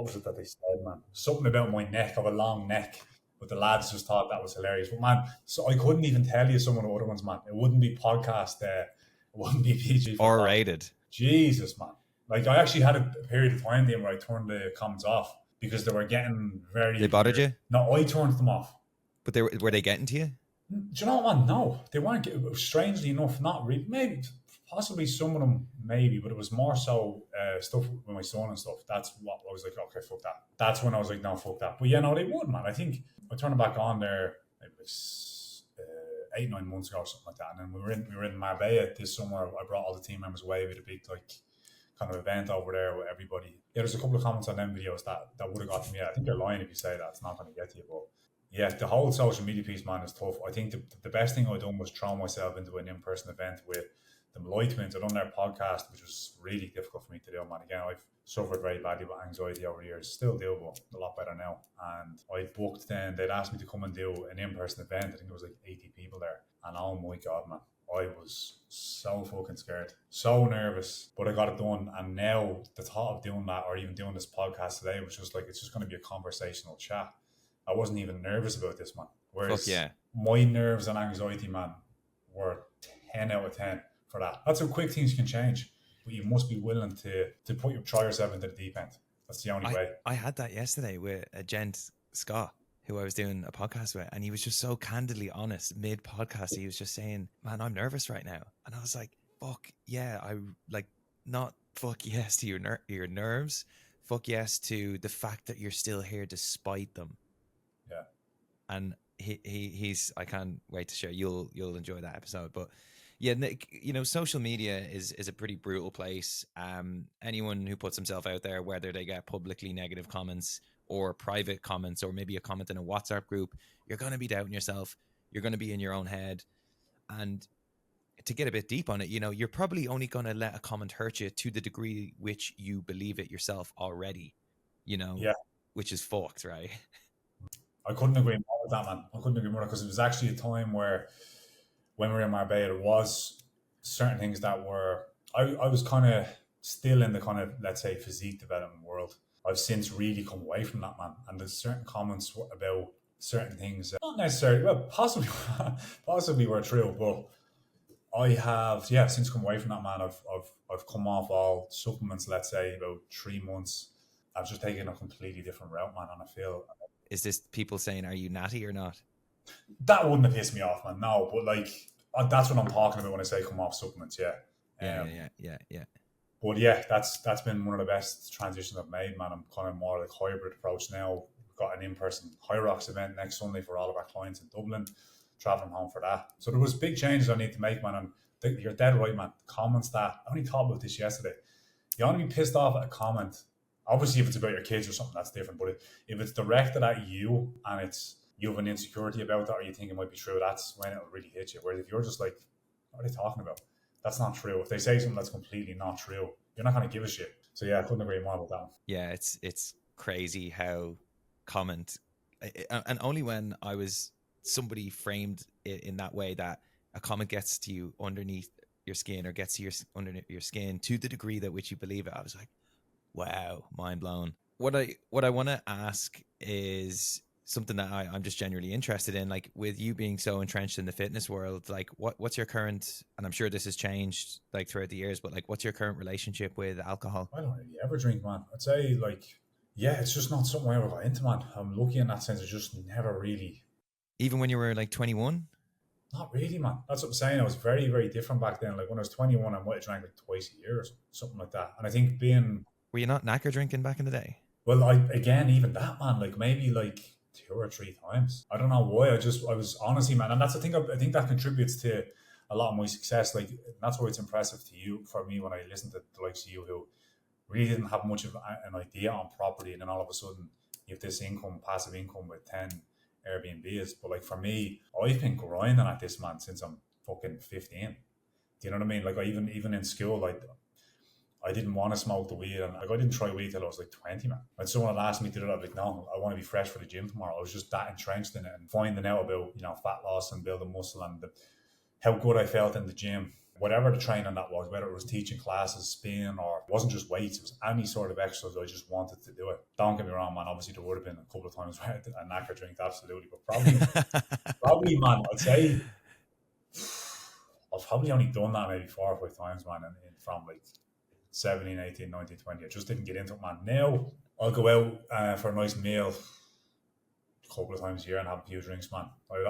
was it that they said, man? Something about my neck, of a long neck, but the lads just thought that was hilarious. But man, so I couldn't even tell you some of the other ones, man. It wouldn't be podcast, it wouldn't be PG
or rated.
Jesus, man. Like, I actually had a period of time there where I turned the comments off because they were getting very...
They bothered you?
No, I turned them off.
But were they getting to you?
Do you know what, man? No, they weren't. Strangely enough, not really. Maybe, possibly some of them, maybe, but it was more so stuff with my son and stuff. That's what I was like, okay, fuck that. That's when I was like, no, fuck that. But yeah, no, they would, man. I think I turned it back on there maybe like 8-9 months ago or something like that. And then we were in Marbella this summer. I brought all the team members away with a big kind of event over there with everybody. Yeah, there's a couple of comments on them videos that would have got to me. I think they're lying if you say that. It's not going to get to you, but yeah, the whole social media piece, man, is tough. I think the best thing I done was throw myself into an in-person event with the Malloy twins. I done their podcast, which was really difficult for me to do, man. Again, I've suffered very badly with anxiety over the years. Still do, but a lot better now. And I booked then, they'd asked me to come and do an in-person event. I think there was like 80 people there. And oh my God, man, I was so fucking scared, so nervous, but I got it done. And now the thought of doing that, or even doing this podcast today, was just like, it's just going to be a conversational chat. I wasn't even nervous about this, man. Whereas my nerves and anxiety, man, were 10 out of 10 for that. That's how quick things can change. But you must be willing to try yourself into the deep end. That's the only way.
I had that yesterday with a gent, Scott, who I was doing a podcast with, and he was just so candidly honest mid-podcast. He was just saying, man, I'm nervous right now. And I was like, fuck yeah. I like, not fuck yes to your nerves. Fuck yes to the fact that you're still here despite them.
Yeah.
And he's, I can't wait to share. You'll enjoy that episode. But yeah, Nick, you know, social media is a pretty brutal place. Anyone who puts himself out there, whether they get publicly negative comments or private comments, or maybe a comment in a WhatsApp group, you're going to be doubting yourself. You're going to be in your own head. And to get a bit deep on it, you know, you're probably only going to let a comment hurt you to the degree which you believe it yourself already, you know, which is fucked, right?
I couldn't agree more with that, man. I couldn't agree more, because it was actually a time where, when we were in Marbella, there was certain things that were, I was kind of still in the kind of, let's say, physique development world. I've since really come away from that, man. And there's certain comments about certain things, not necessarily, well, possibly were true, but I have, since come away from that, man. I've come off all supplements, let's say, about 3 months. I've just taken a completely different route, man. And I feel...
Is this people saying, are you natty or not?
That wouldn't have pissed me off, man. No, but like, that's what I'm talking about when I say come off supplements. Yeah. But yeah, that's been one of the best transitions I've made, man. I'm kind of more like hybrid approach now. We've got an in-person High Rocks event next Sunday for all of our clients in Dublin. Traveling home for that. So there was big changes I need to make, man. And you're dead right, man. Comments that, I only thought about this yesterday. You want to be pissed off at a comment. Obviously, if it's about your kids or something, that's different. But if it's directed at you and you have an insecurity about that, or you think it might be true, that's when it'll really hit you. Whereas if you're just like, what are they talking about? That's not true. If they say something that's completely not true, you're not going to give a shit. So yeah, I couldn't agree more with that one.
Yeah, it's crazy how comment, and only when somebody framed it in that way, that a comment gets to you underneath your skin, or gets to underneath your skin to the degree that which you believe it, I was like, wow, mind blown. What I want to ask is something that I'm just genuinely interested in, like with you being so entrenched in the fitness world, like what's your current, and I'm sure this has changed like throughout the years, but like what's your current relationship with alcohol?
I don't really ever drink, man. I'd say like, yeah, it's just not something I ever got into, man. I'm lucky in that sense. I just never really.
Even when you were like 21?
Not really, man. That's what I'm saying. I was very, very different back then. Like when I was 21, I might have drank like twice a year or something like that. And I think
Were you not knacker drinking back in the day?
Well, even that, man, like maybe like 2 or 3 times. I don't know why. I was honestly, man, and that's the thing. I think that contributes to a lot of my success. Like that's why it's impressive for me when I listen to the likes of you, who really didn't have much of an idea on property, and then all of a sudden you have this passive income with 10 Airbnbs. But like for me, I've been grinding at this, man, since I'm fucking 15. Do you know what I mean? Like even in school, like I didn't want to smoke the weed, and like I didn't try weed till I was like 20, man. When someone had asked me to do it, I'd be like, no, I want to be fresh for the gym tomorrow. I was just that entrenched in it, and finding out about, you know, fat loss and building muscle, and how good I felt in the gym. Whatever the training that was, whether it was teaching classes, spin, or it wasn't just weights, it was any sort of exercise, I just wanted to do it. Don't get me wrong, man. Obviously, there would have been a couple of times where a knacker drink, absolutely. But probably, man, I'd say I've probably only done that maybe 4 or 5 times, man, from like 17, 18, 19, 20. I just didn't get into it, man. Now, I'll go out for a nice meal a couple of times a year and have a few drinks, man.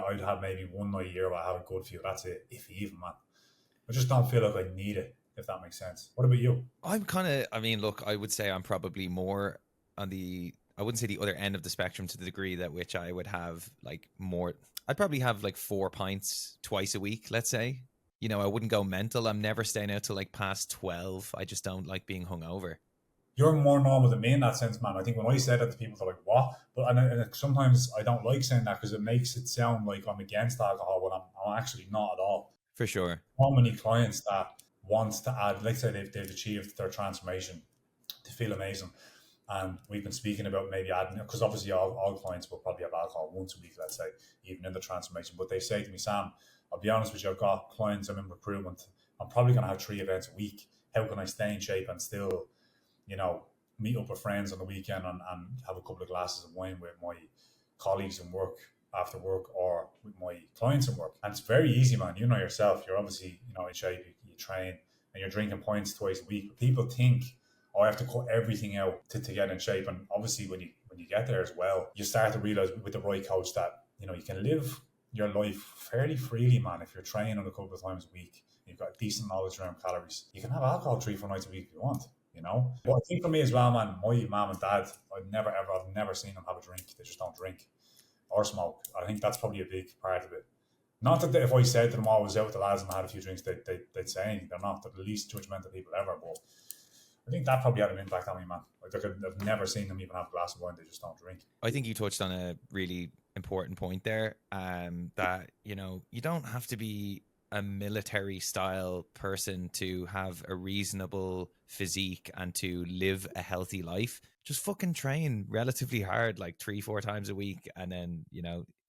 I'd have maybe one night a year where I have a good few. That's it, if even, man. I just don't feel like I need it, if that makes sense. What about you?
I'm kind of, I mean, look, I would say I'm probably more on I wouldn't say the other end of the spectrum, to the degree that which I would have like more, I'd probably have like 4 pints twice a week, let's say. You know, I wouldn't go mental. I'm never staying out till like past 12. I just don't like being hungover.
You're more normal than me in that sense, man. I think when I say that to people, they're like, what? But and sometimes I don't like saying that because it makes it sound like I'm against alcohol, but I'm actually not at all.
For sure.
How many clients that wants to add, let's say they've achieved their transformation to feel amazing. And we've been speaking about maybe adding, because obviously all clients will probably have alcohol once a week, let's say, even in the transformation. But they say to me, Sam, I'll be honest with you, I've got clients, I'm in recruitment, I'm probably going to have 3 events a week. How can I stay in shape and still, meet up with friends on the weekend and have a couple of glasses of wine with my colleagues in work after work or with my clients in work? And it's very easy, man. You know yourself, you're obviously, in shape, you train and you're drinking pints twice a week. But people think, I have to cut everything out to get in shape. And obviously when you get there as well, you start to realize with the right coach that, you can live your life fairly freely, man. If you're training a couple of times a week, you've got decent knowledge around calories, you can have alcohol 3-4 nights a week if you want. But I think for me as well, man, my mom and dad, I've never seen them have a drink. They just don't drink or smoke. I think that's probably a big part of it. Not that if I said to them, I was out with the lads and had a few drinks, they'd say anything. They're not. They're the least judgmental people ever. But I think that probably had an impact on me, man. Like, I've never seen them even have a glass of wine. They just don't drink.
I think you touched on a really important point there, that, you don't have to be a military style person to have a reasonable physique and to live a healthy life. Just fucking train relatively hard, like 3-4 times a week, and then,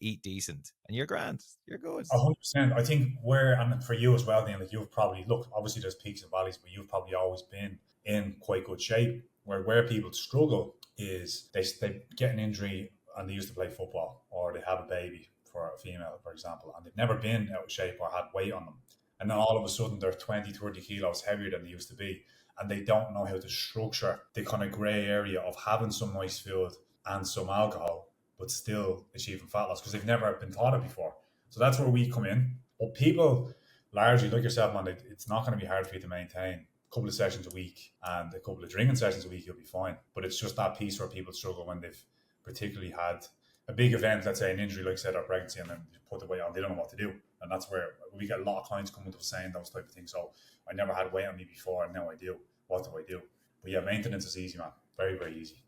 eat decent and you're grand. You're good.
100%. I think and for you as well, Dean, like you've probably, look, obviously there's peaks and valleys, but you've probably always been in quite good shape. Where people struggle is they get an injury and they used to play football, or they have a baby, for a female, for example, and they've never been out of shape or had weight on them. And then all of a sudden they're 20, 30 kilos heavier than they used to be. And they don't know how to structure the kind of grey area of having some nice food and some alcohol, but still achieving fat loss, because they've never been taught it before. So that's where we come in. But people largely, like yourself, man, it's not going to be hard for you to maintain a couple of sessions a week and a couple of drinking sessions a week, you'll be fine. But it's just that piece where people struggle when they've particularly had a big event, let's say an injury, like I said, or pregnancy, and then you put the weight on, they don't know what to do. And that's where we get a lot of clients coming to us saying those type of things. So I never had weight on me before, and now I do. What do I do? But yeah, maintenance is easy, man. Very, very easy.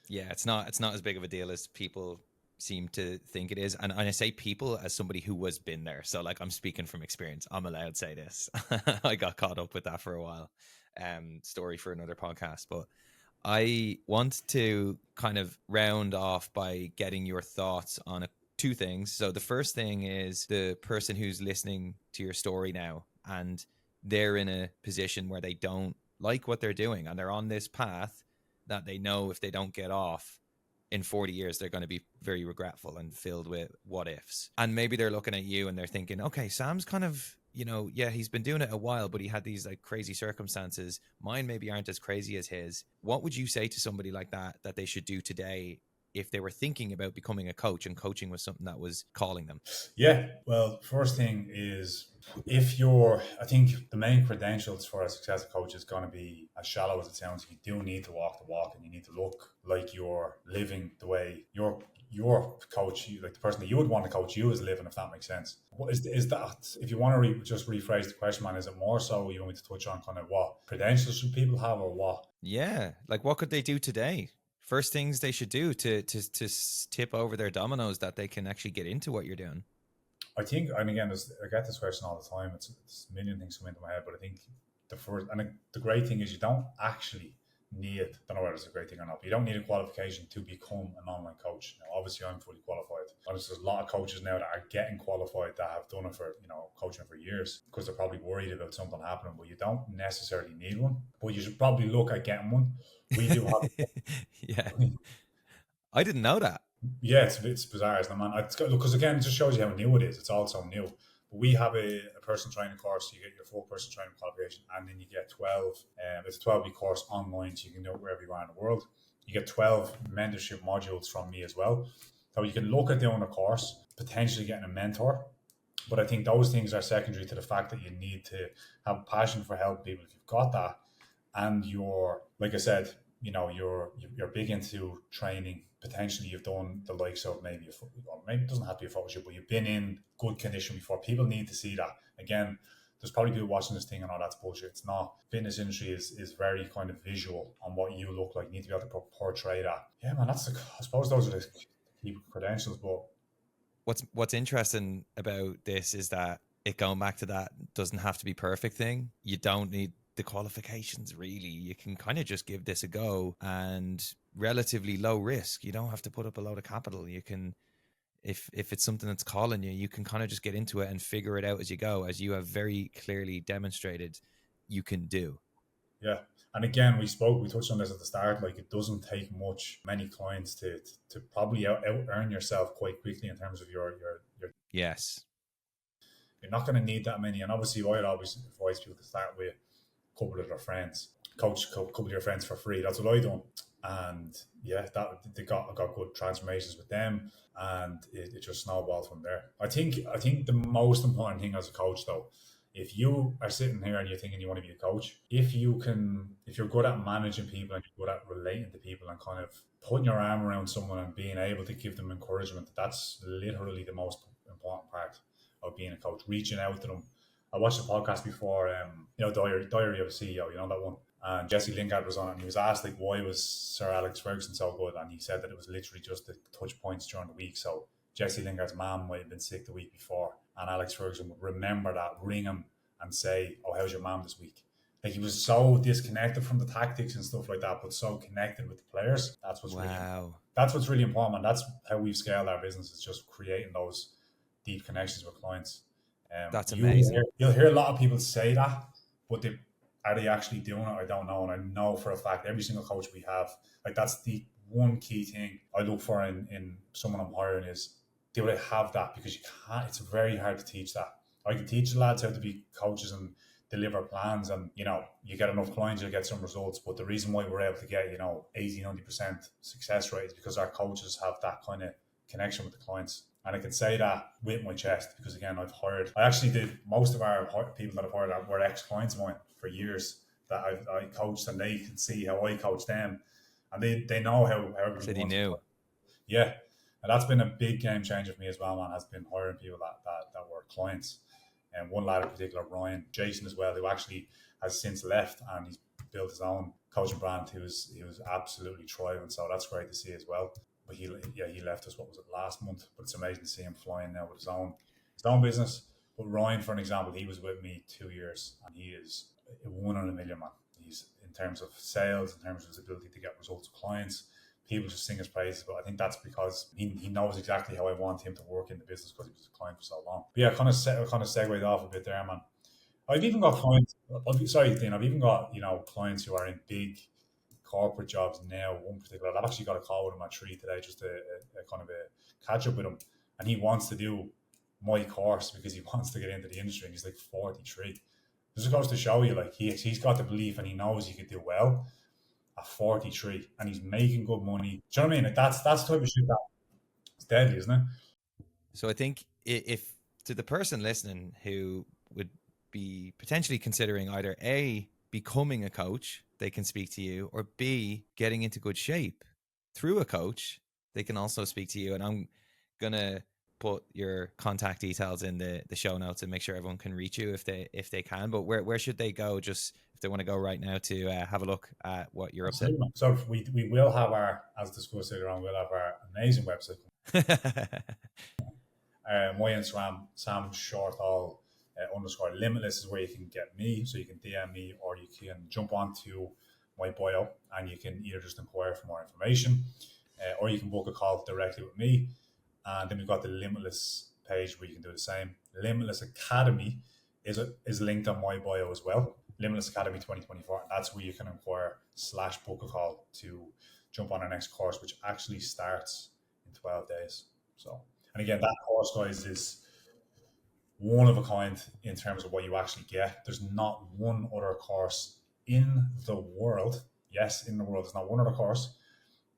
Yeah, it's not as big of a deal as people seem to think it is. And I say people as somebody who was been there. So like, I'm speaking from experience. I'm allowed to say this. I got caught up with that for a while. Story for another podcast. But I want to kind of round off by getting your thoughts on two things. So the first thing is the person who's listening to your story now, and they're in a position where they don't like what they're doing, and they're on this path that they know if they don't get off in 40 years, they're going to be very regretful and filled with what ifs. And maybe they're looking at you and they're thinking, okay, Sam's kind of, he's been doing it a while, but he had these like crazy circumstances. Mine maybe aren't as crazy as his. What would you say to somebody like that they should do today if they were thinking about becoming a coach and coaching was something that was calling them?
Yeah, well, first thing is, I think the main credentials for a successful coach is going to be, as shallow as it sounds, you do need to walk the walk, and you need to look like you're living the way your coach, like the person that you would want to coach you, is living, if that makes sense. What is that? If you want to just rephrase the question, man, is it more so you want me to touch on kind of what credentials should people have, or what?
Yeah, like what could they do today? First things they should do to tip over their dominoes that they can actually get into what you're doing.
I think, and again, I get this question all the time. It's a million things come into my head, but I think the great thing is you don't actually need, I don't know whether it's a great thing or not, but you don't need a qualification to become an online coach. Now, obviously, I'm fully qualified. There's a lot of coaches now that are getting qualified that have done it for, coaching for years, because they're probably worried about something happening, but you don't necessarily need one. But you should probably look at getting one. We do have.
Yeah. I didn't know that.
Yeah, it's bizarre, isn't it, man? Because again, it just shows you how new it is. It's all so new. But we have a personal training course. You get your full personal training qualification, and then you get 12. It's a 12-week course online, so you can do it wherever you are in the world. You get 12 mentorship modules from me as well. So you can look at doing a course, potentially getting a mentor. But I think those things are secondary to the fact that you need to have passion for helping people. If you've got that, and you're, like I said, you're big into training. Potentially you've done the likes of maybe it doesn't have to be a photo shoot, but you've been in good condition before. People need to see that. Again, there's probably people watching this thing and that's bullshit. It's not. Fitness industry is very kind of visual on what you look like. You need to be able to portray that. Yeah, man, I suppose those are the key credentials. But
what's interesting about this is that it going back to that doesn't have to be perfect thing. You don't need the qualifications really. You can kind of just give this a go, and relatively low risk. You don't have to put up a load of capital. You can, if it's something that's calling you, you can kind of just get into it and figure it out as you go, as you have very clearly demonstrated you can do.
Yeah. And again, we touched on this at the start, like it doesn't take many clients to probably out earn yourself quite quickly in terms of your
Yes.
you're not going to need that many. And obviously, I'd always advise people to start with a couple of their friends, coach a couple of your friends for free. That's what I done. And yeah, that they got good transformations with them, and it just snowballed from there. I think the most important thing as a coach, though, if you are sitting here and you're thinking you want to be a coach, if you're good at managing people and you're good at relating to people and kind of putting your arm around someone and being able to give them encouragement, that's literally the most important part of being a coach. Reaching out to them. I watched a podcast before, Diary of a CEO, you know that one. And Jesse Lingard was on, and he was asked like, why was Sir Alex Ferguson so good? And he said that it was literally just the touch points during the week. So Jesse Lingard's mom might have been sick the week before, and Alex Ferguson would remember that, ring him, and say, "Oh, how's your mom this week?" Like he was so disconnected from the tactics and stuff like that, but so connected with the players. That's what's really important, and that's how we've scaled our business. Is just creating those deep connections with clients.
That's amazing.
You'll hear a lot of people say that, but are they actually doing it? I don't know. And I know for a fact every single coach we have, like that's the one key thing I look for in someone I'm hiring is, do they have that? Because you can't, it's very hard to teach that. I can teach the lads how to be coaches and deliver plans, and you get enough clients, you'll get some results. But the reason why we're able to get 80-90% success rate is because our coaches have that kind of connection with the clients. And I can say that with my chest because, again, I actually did most of our people that I've hired were ex-clients of mine for years that I coached, and they can see how I coach them, and they know how everybody
Said he knew.
Yeah. And that's been a big game changer for me as well, man, has been hiring people that were clients. And one lad in particular, Ryan, Jason as well, who actually has since left and he's built his own coaching brand. He was absolutely thriving. So that's great to see as well. But he left us, what was it, last month? But it's amazing to see him flying now with his own business. But Ryan, for an example, he was with me 2 years and he is a 1 in a million, man. He's in terms of sales, in terms of his ability to get results with clients. People just sing his praises, but I think that's because he knows exactly how I want him to work in the business because he was a client for so long. But yeah, kind of segued off a bit there, man. I've even got clients. Sorry, Dean. I've even got clients who are in big corporate jobs now. One particular, I've actually got a call with him at 3 today, just a kind of a catch up with him, and he wants to do my course because he wants to get into the industry, and he's like 43. This goes to show you, like he's got the belief and he knows he could do well at 43, and he's making good money. Do you know what I mean? Like that's the type of shit that it's deadly, isn't it?
So I think if to the person listening who would be potentially considering either A, becoming a coach, they can speak to you, or B, getting into good shape through a coach, they can also speak to you. And I'm going to put your contact details in the show notes and make sure everyone can reach you if they can. But where should they go, just if they want to go right now to have a look at what you're up to?
So we will have our, as discussed earlier on, we'll have our amazing website. My Instagram, Sam Shortall _ Limitless is where you can get me. So you can DM me, or you can jump onto my bio and you can either just inquire for more information, or you can book a call directly with me. And then we've got the Limitless page where you can do the same. Limitless Academy is linked on my bio as well. Limitless Academy 2024. That's where you can inquire / book a call to jump on our next course, which actually starts in 12 days. So, and again, that course, guys, is one of a kind in terms of what you actually get. There's not one other course in the world. Yes, in the world, there's not one other course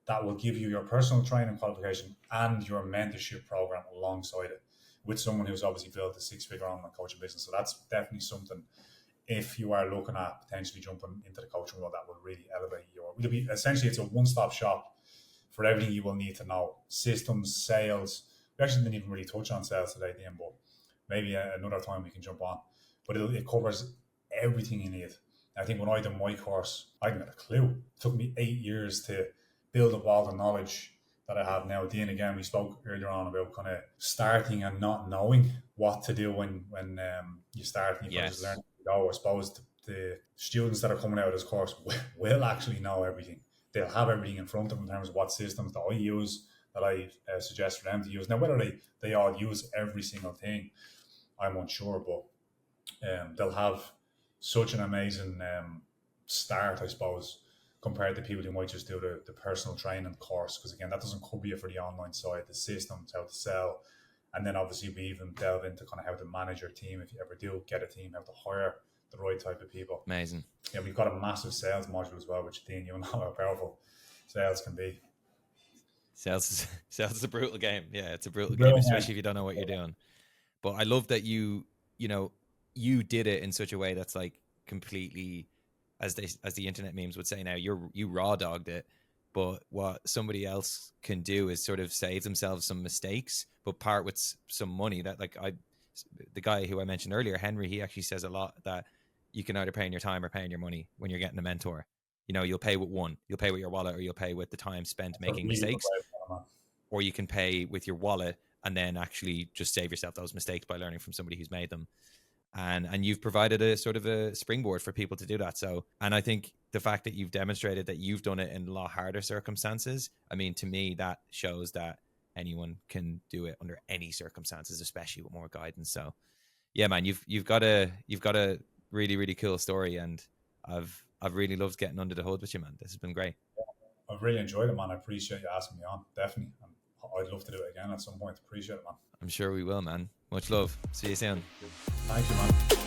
that will give you your personal training qualification and your mentorship program alongside it, with someone who's obviously built a 6-figure online coaching business. So that's definitely something, if you are looking at potentially jumping into the coaching world, that will really elevate essentially, it's a one-stop shop for everything you will need to know. Systems, sales. We actually didn't even really touch on sales today, Dean, but maybe another time we can jump on. But it covers everything you need. I think when I did my course, I didn't have a clue. It took me 8 years to build up all the knowledge that I have now. Dean, again, we spoke earlier on about kind of starting and not knowing what to do when you start and you kind of just learn
Yes.
to go. I suppose the students that are coming out of this course will actually know everything. They'll have everything in front of them in terms of what systems that I use, that I suggest for them to use. Now, whether they all use every single thing, I'm unsure, but they'll have such an amazing start, I suppose, compared to people who might just do the personal training course. Because again, that doesn't cover you for the online side, the systems, how to sell. And then obviously we even delve into kind of how to manage your team if you ever do get a team, how to hire the right type of people.
Amazing.
Yeah, we've got a massive sales module as well, which Dean, you know how powerful sales can be.
Sales is a brutal game. Yeah, it's a brutal game,
Brilliant.
especially if you don't know what you're doing. But I love that you did it in such a way that's like completely, as the internet memes would say now, you raw dogged it. But what somebody else can do is sort of save themselves some mistakes, but part with some money. That the guy who I mentioned earlier, Henry, he actually says a lot that you can either pay in your time or pay in your money when you're getting a mentor. You'll pay with one, you'll pay with your wallet, or you'll pay with the time spent making mistakes, or you can pay with your wallet and then actually just save yourself those mistakes by learning from somebody who's made them. And you've provided a sort of a springboard for people to do that. So, and I think the fact that you've demonstrated that you've done it in a lot harder circumstances, I mean, to me, that shows that anyone can do it under any circumstances, especially with more guidance. So yeah, man, you've got a really, really cool story, and I've really loved getting under the hood with you, man. This has been great.
I've really enjoyed it, man. I appreciate you asking me on. Definitely. I'd love to do it again at some point. Appreciate it, man.
I'm sure we will, man. Much love. See you soon.
Thank you, man.